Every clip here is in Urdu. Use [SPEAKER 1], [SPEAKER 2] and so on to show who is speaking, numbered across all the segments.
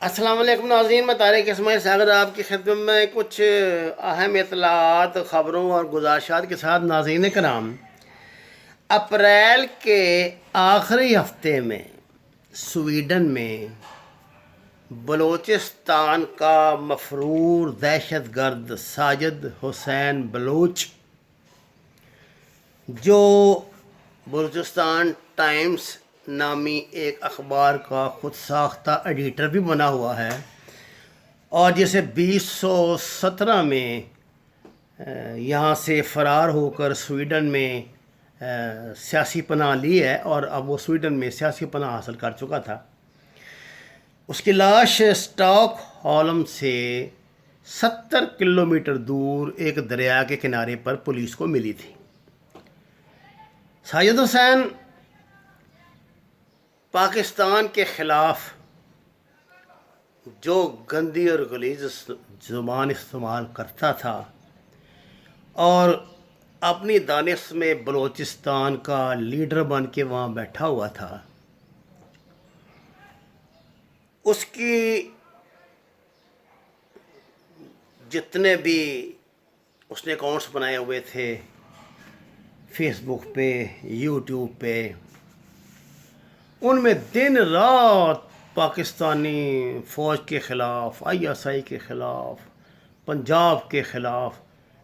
[SPEAKER 1] السلام علیکم ناظرین، میں طارق اسماعیل ساگر آپ کی خدمت میں کچھ اہم اطلاعات، خبروں اور گزارشات کے ساتھ ناظرین کرام، اپریل کے آخری ہفتے میں سویڈن میں بلوچستان کا مفرور دہشت گرد ساجد حسین بلوچ، جو بلوچستان ٹائمز نامی ایک اخبار کا خود ساختہ ایڈیٹر بھی بنا ہوا ہے اور جسے 2017 میں یہاں سے فرار ہو کر سویڈن میں سیاسی پناہ لی ہے اور اب وہ سویڈن میں سیاسی پناہ حاصل کر چکا تھا، اس کی لاش اسٹاک ہولم سے 70 کلومیٹر دور ایک دریا کے کنارے پر پولیس کو ملی تھی۔ ساجد حسین پاکستان کے خلاف جو گندی اور غلیظ زبان استعمال کرتا تھا اور اپنی دانش میں بلوچستان کا لیڈر بن کے وہاں بیٹھا ہوا تھا، اس کی جتنے بھی اس نے اکاؤنٹس بنائے ہوئے تھے فیس بک پہ، یوٹیوب پہ، ان میں دن رات پاکستانی فوج کے خلاف، ISI کے خلاف، پنجاب کے خلاف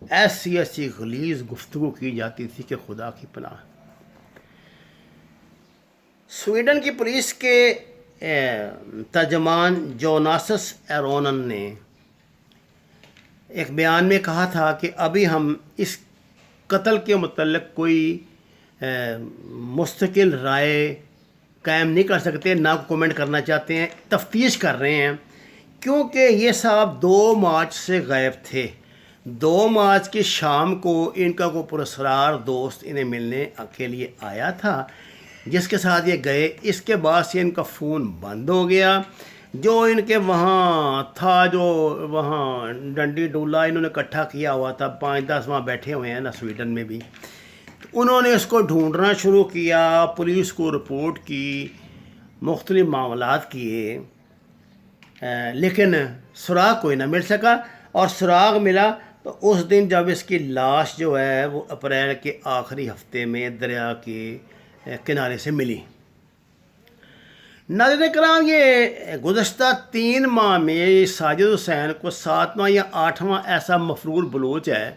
[SPEAKER 1] ایسی غلیظ گفتگو کی جاتی تھی کہ خدا کی پناہ۔ سویڈن کی پولیس کے ترجمان جوناسس ایرونن نے ایک بیان میں کہا تھا کہ ابھی ہم اس قتل کے متعلق کوئی مستقل رائے قائم نہیں کر سکتے، نہ کومنٹ کرنا چاہتے ہیں، تفتیش کر رہے ہیں، کیونکہ یہ صاحب 2 مارچ سے غائب تھے۔ 2 مارچ کی شام کو ان کا کوئی پراسرار دوست انہیں ملنے کے لیے آیا تھا جس کے ساتھ یہ گئے، اس کے بعد سے ان کا فون بند ہو گیا۔ جو ان کے وہاں تھا، جو وہاں ڈنڈی ڈولا انہوں نے اکٹھا کیا ہوا تھا، 5-10 وہاں بیٹھے ہوئے ہیں نا سویڈن میں بھی، انہوں نے اس کو ڈھونڈنا شروع کیا، پولیس کو رپورٹ کی، مختلف معاملات کیے، لیکن سراغ کوئی نہ مل سکا۔ اور سراغ ملا تو اس دن جب اس کی لاش جو ہے وہ اپریل کے آخری ہفتے میں دریا کے کنارے سے ملی۔ ناظرین کرام، یہ گزشتہ 3 ماہ میں ساجد حسین کو 7واں یا 8واں ایسا مفرور بلوچ ہے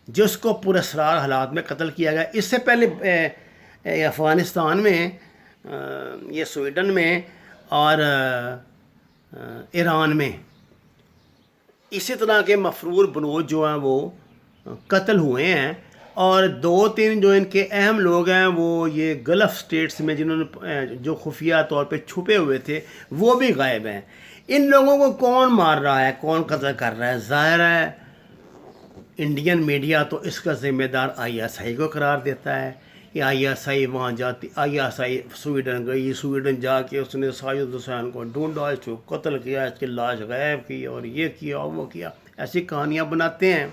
[SPEAKER 1] جس کو پراسرار حالات میں قتل کیا گیا۔ اس سے پہلے افغانستان میں، یہ سویڈن میں اور ایران میں اسی طرح کے مفرور بلوچ جو ہیں وہ قتل ہوئے ہیں، اور 2-3 جو ان کے اہم لوگ ہیں وہ یہ گلف سٹیٹس میں جنہوں نے جو خفیہ طور پہ چھپے ہوئے تھے وہ بھی غائب ہیں۔ ان لوگوں کو کون مار رہا ہے، کون قتل کر رہا ہے؟ ظاہر ہے انڈین میڈیا تو اس کا ذمہ دار ISI کو قرار دیتا ہے کہ ISI وہاں جاتی، ISI سویڈن گئی، سویڈن جا کے اس نے ساجد حسین کو ڈھونڈا، اس کو قتل کیا، اس کی لاش غائب کی اور یہ کیا اور وہ کیا، ایسی کہانیاں بناتے ہیں۔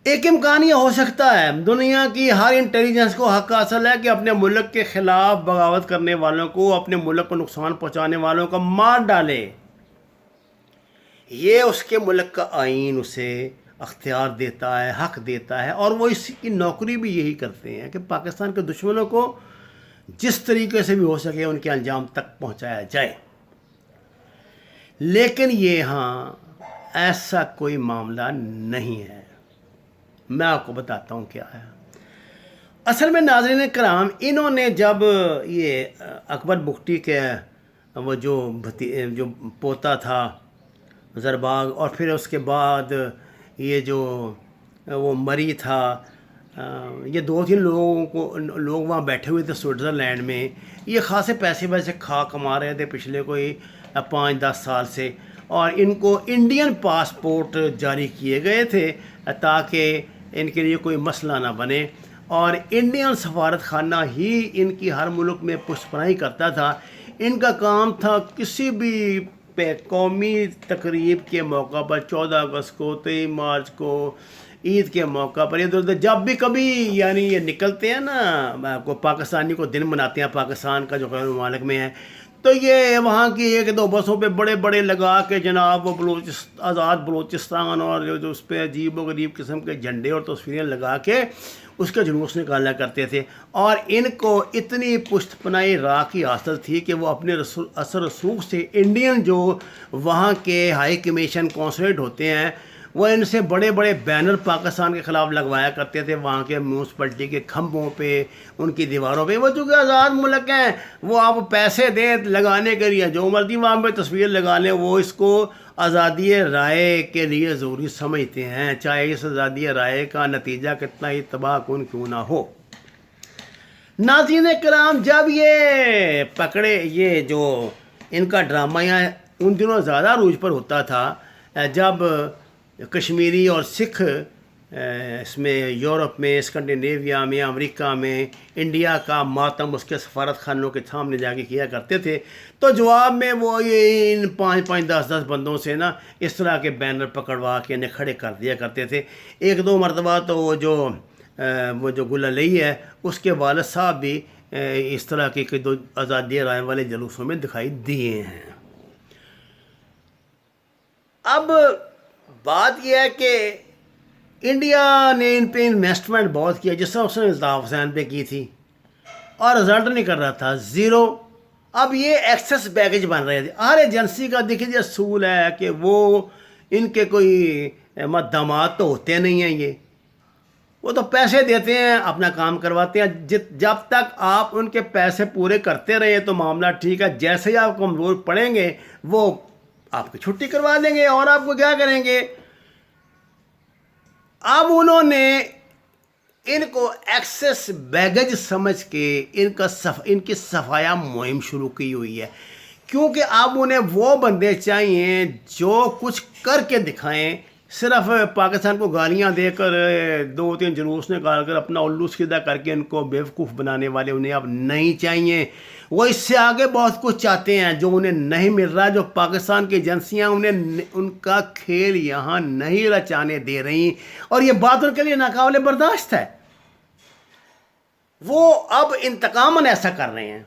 [SPEAKER 1] ایک امکان یہ ہو سکتا ہے، دنیا کی ہر انٹیلیجنس کو حق حاصل ہے کہ اپنے ملک کے خلاف بغاوت کرنے والوں کو، اپنے ملک کو نقصان پہنچانے والوں کو مار ڈالے۔ یہ اس کے ملک کا آئین اسے اختیار دیتا ہے، حق دیتا ہے، اور وہ اس کی نوکری بھی یہی کرتے ہیں کہ پاکستان کے دشمنوں کو جس طریقے سے بھی ہو سکے ان کے انجام تک پہنچایا جائے۔ لیکن یہ ہاں ایسا کوئی معاملہ نہیں ہے۔ میں آپ کو بتاتا ہوں کیا ہے۔ اصل میں ناظرین کرام، انہوں نے جب یہ اکبر بگٹی کے وہ جو پوتا تھا زرباغ، اور پھر اس کے بعد یہ جو وہ مری تھا، یہ 2-3 لوگ وہاں بیٹھے ہوئے تھے سوئٹزرلینڈ میں، یہ خاصے پیسے ویسے کما رہے تھے پچھلے کوئی 5-10 سال سے، اور ان کو انڈین پاسپورٹ جاری کیے گئے تھے تاکہ ان کے لیے کوئی مسئلہ نہ بنے، اور انڈین سفارت خانہ ہی ان کی ہر ملک میں پشت پناہی کرتا تھا۔ ان کا کام تھا کسی بھی قومی تقریب کے موقع پر، 14 اگست کو، 23 مارچ کو، عید کے موقع پر، ادھر ادھر جب بھی کبھی یہ نکلتے ہیں نا، کو پاکستانی کو دن مناتے ہیں پاکستان کا جو غیر ممالک میں ہے، تو یہ وہاں کی ایک دو بسوں پہ بڑے بڑے لگا کے جناب وہ آزاد بلوچستان اور جو اس پہ عجیب و غریب قسم کے جھنڈے اور تصویریں لگا کے اس کا جلوس نکالا کرتے تھے. اور ان کو اتنی پشت پناہی راہ کی حاصل تھی کہ وہ اپنے اثر رسوخ سے انڈین جو وہاں کے ہائی کمیشن کونسلیٹ ہوتے ہیں وہ ان سے بڑے بڑے بینر پاکستان کے خلاف لگوایا کرتے تھے وہاں کے میونسپلٹی کے کھمبوں پہ, ان کی دیواروں پہ. وہ چونکہ آزاد ملک ہیں, وہ آپ پیسے دیں لگانے کے لیے, جو مرضی وہاں پہ تصویر لگا لیں, وہ اس کو آزادی رائے کے لیے ضروری سمجھتے ہیں, چاہے اس آزادی رائے کا نتیجہ کتنا ہی تباہ کن کیوں نہ ہو. ناظرین کرام, جب یہ پکڑے, یہ جو ان کا ڈرامہ یہاں ان دنوں زیادہ عروج پر ہوتا تھا جب کشمیری اور سکھ اس میں یورپ میں, اسکینڈینیویا میں, امریکہ میں انڈیا کا ماتم اس کے سفارت خانوں کے سامنے جا کے کیا کرتے تھے, تو جواب میں وہ یہ ان 5-5 10 بندوں سے نا اس طرح کے بینر پکڑوا کے انہیں کھڑے کر دیا کرتے تھے. ایک دو مرتبہ تو وہ جو گل علی ہے اس کے والد صاحب بھی اس طرح کے دو آزادی رائے والے جلوسوں میں دکھائی دیے ہیں. اب بات یہ ہے کہ انڈیا نے ان پہ انویسٹمنٹ بہت کیا, جس طرح اس نے الطاف حسین پہ کی تھی, اور رزلٹ نہیں کر رہا تھا, زیرو. اب یہ ایکسس بیگیج بن رہے تھے. ہر ایجنسی کا دیکھیے یہ اصول ہے کہ وہ ان کے کوئی داماد تو ہوتے نہیں ہیں, وہ تو پیسے دیتے ہیں, اپنا کام کرواتے ہیں. جب تک آپ ان کے پیسے پورے کرتے رہے تو معاملہ ٹھیک ہے, جیسے ہی آپ کمزور پڑیں گے وہ آپ کی چھٹی کروا دیں گے اور آپ کو کیا کریں گے. اب انہوں نے ان کو ایکسس بیگج سمجھ کے ان کی صفایا مہم شروع کی ہوئی ہے, کیونکہ اب انہیں وہ بندے چاہیے جو کچھ کر کے دکھائیں. صرف پاکستان کو گالیاں دے کر 2-3 جلوس نکال کر اپنا الو سیدھا کر کے ان کو بیوقوف بنانے والے انہیں اب نہیں چاہیے. وہ اس سے آگے بہت کچھ چاہتے ہیں جو انہیں نہیں مل رہا, جو پاکستان کی ایجنسیاں انہیں ان کا کھیل یہاں نہیں رچانے دے رہی, اور یہ بات ان کے لیے ناقابل برداشت ہے. وہ اب انتقاماً ایسا کر رہے ہیں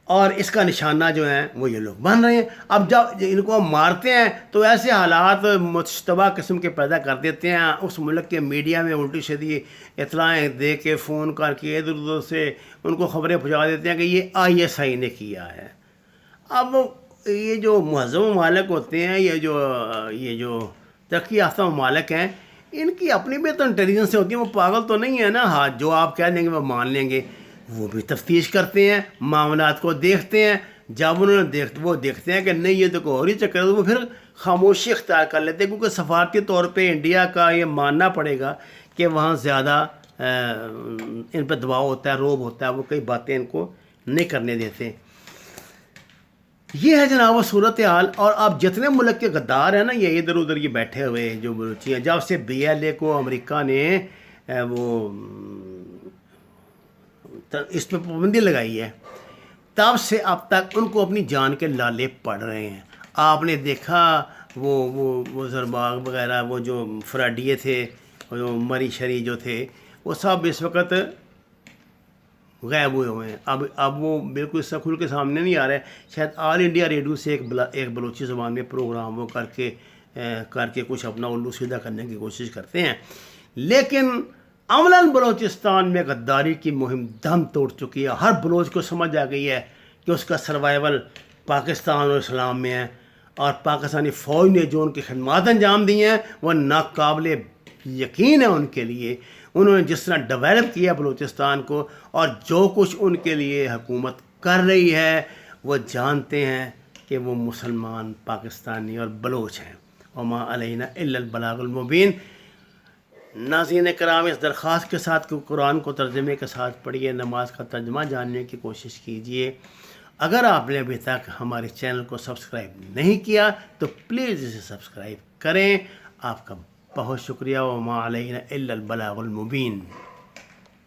[SPEAKER 1] اور اس کا نشانہ جو ہے وہ یہ لوگ بن رہے ہیں. اب جب ان کو مارتے ہیں تو ایسے حالات مشتبہ قسم کے پیدا کر دیتے ہیں. اس ملک کے میڈیا میں الٹی سیدھی اطلاعیں دے کے فون کر کے ادھر ادھر سے ان کو خبریں پہنچا دیتے ہیں کہ یہ ISI نے کیا ہے. اب یہ جو مہذب ممالک ہوتے ہیں, یہ جو ترقی یافتہ ممالک ہیں, ان کی اپنی بھی تو انٹیلیجنس ہوتی ہے, وہ پاگل تو نہیں ہے نا. ہاں, جو آپ کہہ دیں گے وہ مان لیں گے. وہ بھی تفتیش کرتے ہیں, معاملات کو دیکھتے ہیں. جب انہوں نے وہ دیکھتے ہیں کہ نہیں یہ تو کوئی اور ہی چکر ہے, تو وہ پھر خاموشی اختیار کر لیتے ہیں, کیونکہ سفارتی طور پہ انڈیا کا یہ ماننا پڑے گا کہ وہاں زیادہ ان پہ دباؤ ہوتا ہے, روب ہوتا ہے, وہ کئی باتیں ان کو نہیں کرنے دیتے. یہ ہے جناب وہ صورتحال. اور اب جتنے ملک کے غدار ہیں نا, یہ ادھر ادھر یہ بیٹھے ہوئے جو بلوچی ہیں, جب سے BLA کو امریکہ نے وہ اس پہ پابندی لگائی ہے, تب سے اب تک ان کو اپنی جان کے لالے پڑ رہے ہیں. آپ نے دیکھا وہ زرباغ وغیرہ, وہ جو فراڈیے تھے, جو مری شری جو تھے, وہ سب اس وقت غائب ہوئے ہیں. اب وہ بالکل اس سے کھل کے سامنے نہیں آ رہے. شاید آل انڈیا ریڈیو سے ایک بلوچی زبان میں پروگرام وہ کر کے کچھ اپنا الو سیدھا کرنے کی کوشش کرتے ہیں, لیکن عملاً بلوچستان میں غداری کی مہم دم توڑ چکی ہے. ہر بلوچ کو سمجھ آ گئی ہے کہ اس کا سروائیول پاکستان اور اسلام میں ہے, اور پاکستانی فوج نے جو ان کی خدمات انجام دی ہیں وہ ناقابل یقین ہے ان کے لیے. انہوں نے جس طرح ڈیولپ کیا بلوچستان کو, اور جو کچھ ان کے لیے حکومت کر رہی ہے, وہ جانتے ہیں کہ وہ مسلمان پاکستانی اور بلوچ ہیں. وما علینا الا البلاغ المبین. ناظرین کرام, اس درخواست کے ساتھ کہ قرآن کو ترجمے کے ساتھ پڑھیے, نماز کا ترجمہ جاننے کی کوشش کیجیے. اگر آپ نے ابھی تک ہمارے چینل کو سبسکرائب نہیں کیا تو پلیز اسے سبسکرائب کریں. آپ کا بہت شکریہ. وما علینا الا البلاغ المبین.